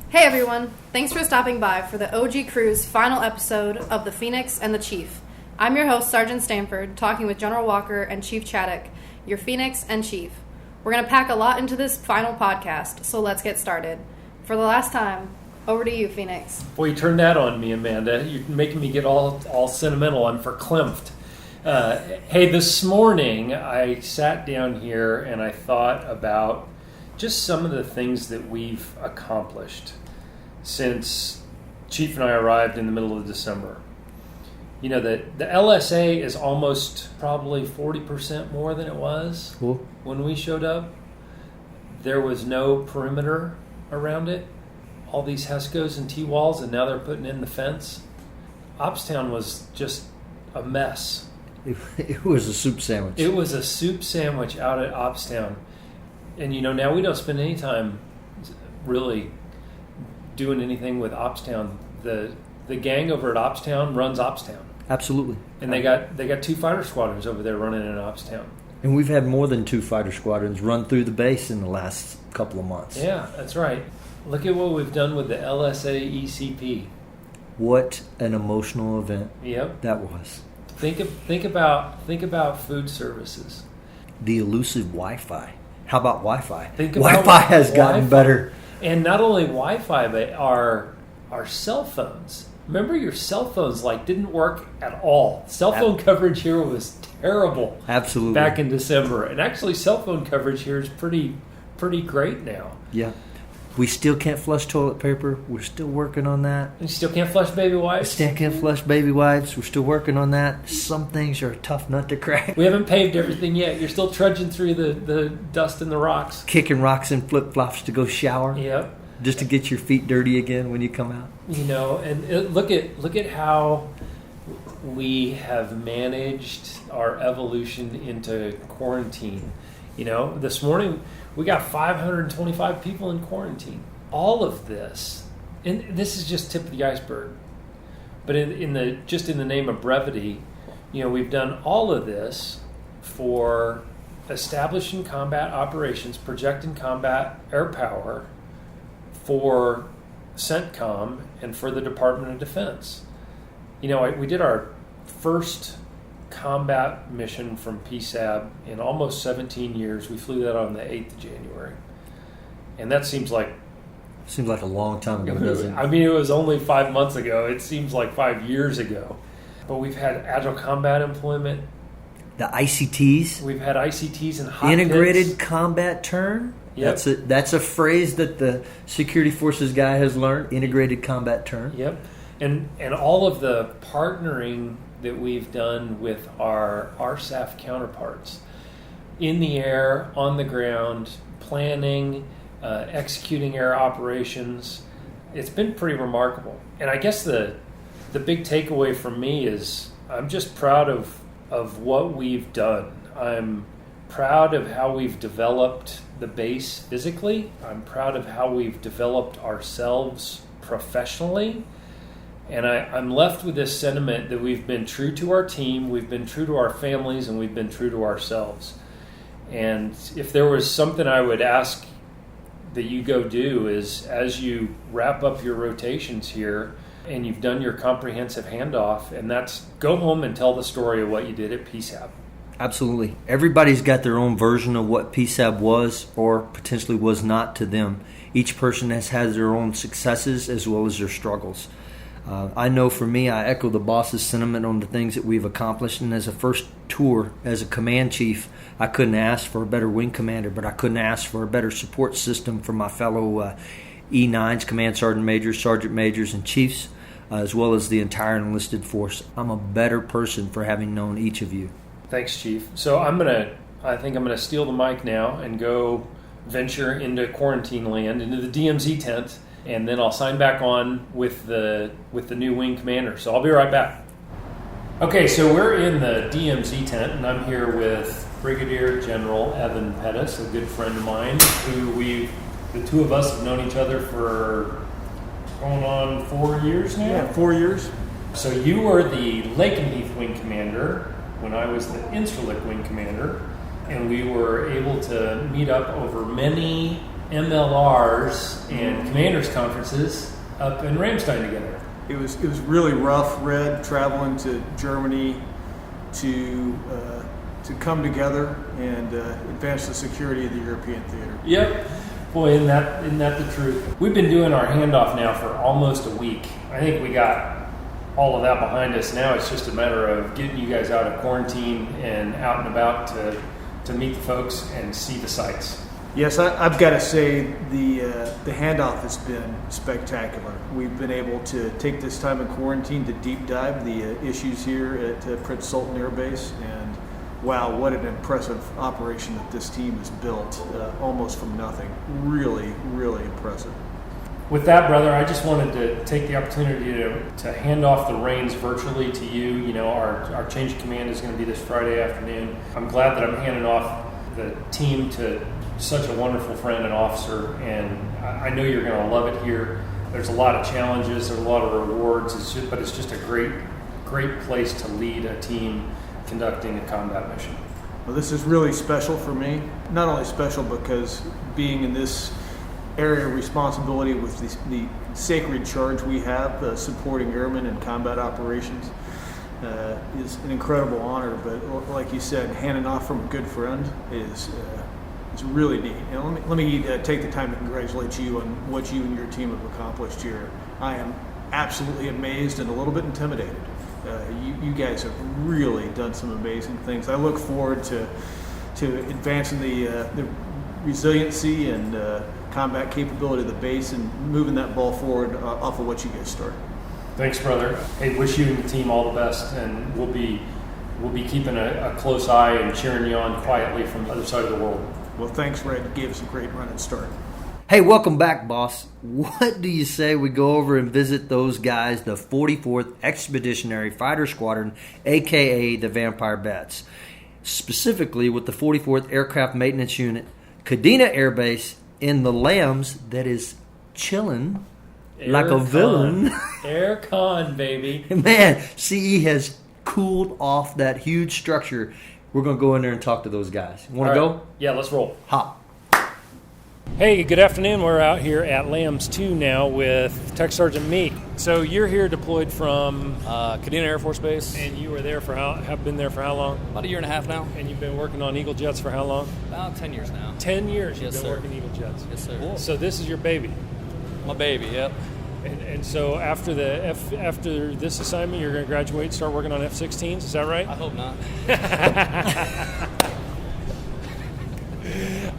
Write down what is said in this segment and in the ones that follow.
Hey everyone, thanks for stopping by for the OG Crew's final episode of The Phoenix and the Chief. I'm your host, Sergeant Stanford, talking with General Walker and Chief Chadick, your Phoenix and Chief. We're going to pack a lot into this final podcast, so let's get started. For the last time, over to you, Phoenix. Boy, you turned that on me, Amanda. You're making me get all sentimental. I'm verklempt. Hey, this morning I sat down here and I thought about just some of the things that we've accomplished since Chief and I arrived in the middle of December. You know, the LSA is almost probably 40% more than it was when we showed up. There was no perimeter around it. All these HESCOs and T-walls, and now they're putting in the fence. Opstown was just a mess. It was a soup sandwich. It was a soup sandwich out at Opstown. And, you know, now we don't spend any time really doing anything with Opstown. The gang over at Opstown runs Opstown. Absolutely. And they got 2 fighter squadrons over there running in Opstown. And we've had more than 2 fighter squadrons run through the base in the last couple of months. Yeah, that's right. Look at what we've done with the LSA ECP. What an emotional event that was. Think about food services. The elusive Wi-Fi. How about Wi-Fi? Wi-Fi has gotten better. And not only Wi-Fi, but our cell phones. Remember, your cell phones didn't work at all. Cell phone coverage here was terrible. Absolutely. Back in December. And actually, cell phone coverage here is pretty great now. Yeah. We still can't flush toilet paper. We're still working on that. You still can't flush baby wipes? Still can't flush baby wipes. We're still working on that. Some things are a tough nut to crack. We haven't paved everything yet. You're still trudging through the dust and the rocks. Kicking rocks and flip-flops to go shower. Yep. Just to get your feet dirty again when you come out. You know, and look at how we have managed our evolution into quarantine. You know, this morning we got 525 people in quarantine. All of this, and this is just tip of the iceberg. But in the name of brevity, you know, we've done all of this for establishing combat operations, projecting combat air power for CENTCOM and for the Department of Defense. You know, we did our first combat mission from PSAB in almost 17 years. We flew that on the 8th of January. And that seems like a long time ago, doesn't it? I mean, it was only 5 months ago. It seems like 5 years ago. But we've had Agile Combat Employment. The ICTs. We've had ICTs and hot Integrated pits. Combat Turn. Yep. That's a phrase that the Security Forces guy has learned. Integrated Combat Turn. Yep. And all of the partnering that we've done with our RSAF counterparts in the air, on the ground, planning, executing air operations. It's been pretty remarkable. And I guess the big takeaway from me is I'm just proud of what we've done. I'm proud of how we've developed the base physically. I'm proud of how we've developed ourselves professionally. And I'm left with this sentiment that we've been true to our team, we've been true to our families, and we've been true to ourselves. And if there was something I would ask that you go do is, as you wrap up your rotations here and you've done your comprehensive handoff, and that's go home and tell the story of what you did at PSAB. Absolutely. Everybody's got their own version of what PSAB was or potentially was not to them. Each person has had their own successes as well as their struggles. I know for me, I echo the boss's sentiment on the things that we've accomplished. And as a first tour, as a command chief, I couldn't ask for a better wing commander, but I couldn't ask for a better support system for my fellow E9s, command sergeant majors, sergeant majors, and chiefs, as well as the entire enlisted force. I'm a better person for having known each of you. Thanks, Chief. So I think I'm gonna steal the mic now and go venture into quarantine land, into the DMZ tent. And then I'll sign back on with the new wing commander. So I'll be right back. Okay, so we're in the DMZ tent, and I'm here with Brigadier General Evan Pettus, a good friend of mine, who the two of us have known each other for going on 4 years now? Yeah, 4 years. So you were the Lakenheath wing commander when I was the Incirlik wing commander, and we were able to meet up over many MLRs and commanders conferences up in Ramstein together. It was really rough, Red, traveling to Germany to come together and advance the security of the European theater. Yep. Boy, isn't that the truth? We've been doing our handoff now for almost a week. I think we got all of that behind us. Now it's just a matter of getting you guys out of quarantine and out and about to meet the folks and see the sights. Yes, I've got to say the handoff has been spectacular. We've been able to take this time in quarantine to deep dive the issues here at Prince Sultan Air Base, and wow, what an impressive operation that this team has built almost from nothing. Really, really impressive. With that, brother, I just wanted to take the opportunity to hand off the reins virtually to you. You know, our change of command is going to be this Friday afternoon. I'm glad that I'm handing off the team to such a wonderful friend and officer, and I know you're going to love it here. There's a lot of challenges, there's a lot of rewards, but it's just a great place to lead a team conducting a combat mission. Well, this is really special for me. Not only special because being in this area of responsibility with the sacred charge we have supporting airmen in combat operations is an incredible honor, but like you said, handing off from a good friend is really neat. And let me take the time to congratulate you on what you and your team have accomplished here. I am absolutely amazed and a little bit intimidated. You guys have really done some amazing things. I look forward to advancing the resiliency and combat capability of the base and moving that ball forward off of what you guys started. Thanks, brother. Hey, wish you and the team all the best, and we'll be keeping a close eye and cheering you on quietly from the other side of the world. Well, thanks, Red. You gave us a great run and start. Hey, welcome back, boss. What do you say we go over and visit those guys, the 44th Expeditionary Fighter Squadron, a.k.a. the Vampire Bats, specifically with the 44th Aircraft Maintenance Unit, Kadena Air Base in the Lambs that is chilling like a villain. Aircon, baby. Man, CE has cooled off that huge structure. We're going to go in there and talk to those guys. Want to go? Yeah, let's roll. Hop. Hey, good afternoon. We're out here at Lambs 2 now with Tech Sergeant Meek. So you're here deployed from Kadena Air Force Base. And you were there have been there for how long? About a year and a half now. And you've been working on Eagle Jets for how long? About 10 years now. 10 years Yes, you've been sir. working Eagle Jets. Yes, sir. Cool. So this is your baby. My baby, yep. And so after this assignment, you're going to graduate and start working on F-16s. Is that right? I hope not.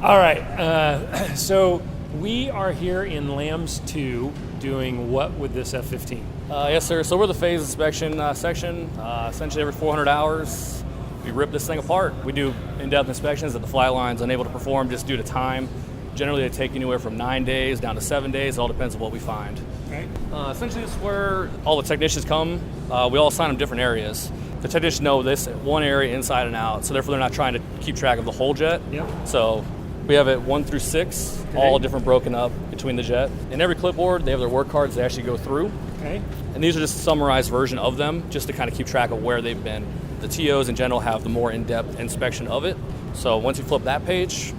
All right. So we are here in Lambs 2 doing what with this F-15? Yes, sir. So we're the phase inspection section. Essentially every 400 hours, we rip this thing apart. We do in-depth inspections that the flight line's unable to perform just due to time. Generally, they take anywhere from 9 days down to 7 days. It all depends on what we find. Right. Essentially, this is where all the technicians come. We all assign them different areas. The technicians know this one area inside and out, so therefore they're not trying to keep track of the whole jet. Yep. So we have it 1 through 6, all different broken up between the jet. In every clipboard, they have their work cards they actually go through. Okay. And these are just a summarized version of them, just to kind of keep track of where they've been. The TOs in general have the more in-depth inspection of it. So once you flip that page,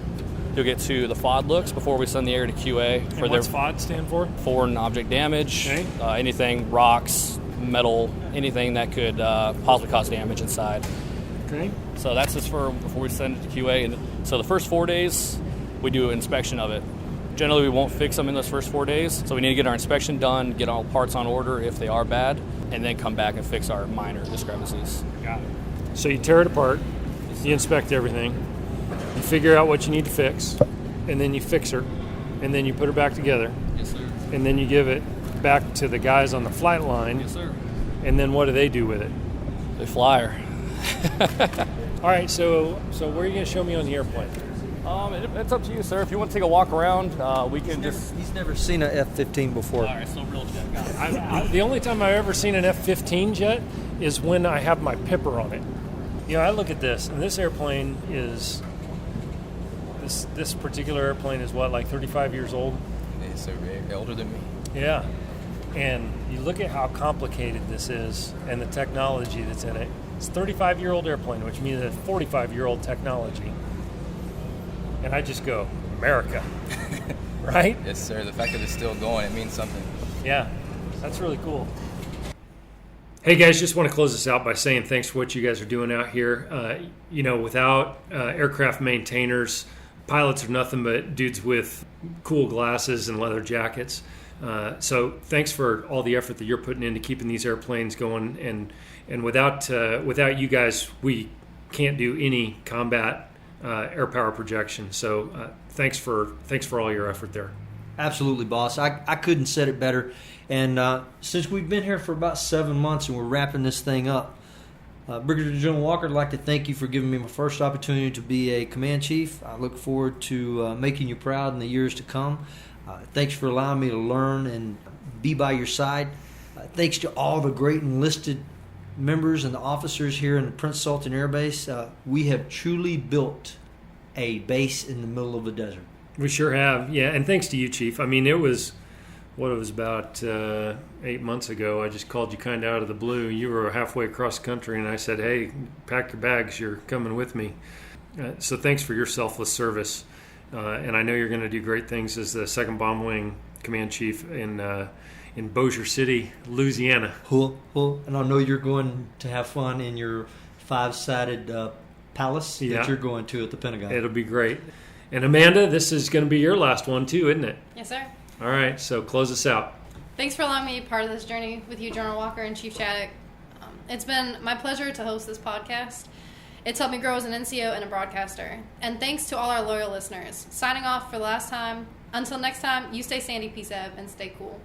you'll get to the FOD looks before we send the area to QA. And what's FOD stand for? Foreign object damage, Okay. Anything, rocks, metal, anything that could possibly cause damage inside. Okay. So that's just for before we send it to QA. And so the first 4 days, we do an inspection of it. Generally, we won't fix them in those first 4 days. So we need to get our inspection done, get all parts on order if they are bad, and then come back and fix our minor discrepancies. Got it. So you tear it apart, you inspect everything, you figure out what you need to fix, and then you fix her, and then you put her back together, Yes, sir. and then you give it back to the guys on the flight line, Yes, sir. and then what do they do with it? They fly her. All right, so where are you going to show me on the airplane? It's up to you, sir. If you want to take a walk around, we can just... He's never seen an F-15 before. All right, so real jet. Got it. The only time I've ever seen an F-15 jet is when I have my Pipper on it. You know, I look at this, and this airplane is... This particular airplane is what, like 35 years old? Yes, sir. Older than me. Yeah. And you look at how complicated this is and the technology that's in it. It's a 35-year-old airplane, which means it's 45-year-old technology. And I just go, America, right? Yes, sir. The fact that it's still going, it means something. Yeah, that's really cool. Hey guys, just want to close this out by saying thanks for what you guys are doing out here. Without aircraft maintainers, pilots are nothing but dudes with cool glasses and leather jackets. So thanks for all the effort that you're putting into keeping these airplanes going. And without you guys, we can't do any combat air power projection. So thanks for all your effort there. Absolutely, boss. I couldn't said it better. And since we've been here for about 7 months and we're wrapping this thing up, Brigadier General Walker, I'd like to thank you for giving me my first opportunity to be a command chief. I look forward to making you proud in the years to come. Thanks for allowing me to learn and be by your side. Thanks to all the great enlisted members and the officers here in the Prince Sultan Air Base. We have truly built a base in the middle of the desert. We sure have, yeah. And thanks to you, Chief. I mean, it was about 8 months ago. I just called you kind of out of the blue. You were halfway across the country, and I said, hey, pack your bags. You're coming with me. So thanks for your selfless service. And I know you're going to do great things as the 2nd Bomb Wing Command Chief in Bossier City, Louisiana. And I know you're going to have fun in your 5-sided palace that you're going to at the Pentagon. It'll be great. And Amanda, this is going to be your last one too, isn't it? Yes, sir. All right, so close us out. Thanks for allowing me to be part of this journey with you, General Walker and Chief Chadick. It's been my pleasure to host this podcast. It's helped me grow as an NCO and a broadcaster. And thanks to all our loyal listeners. Signing off for the last time. Until next time, you stay sandy, PSAB, and stay cool.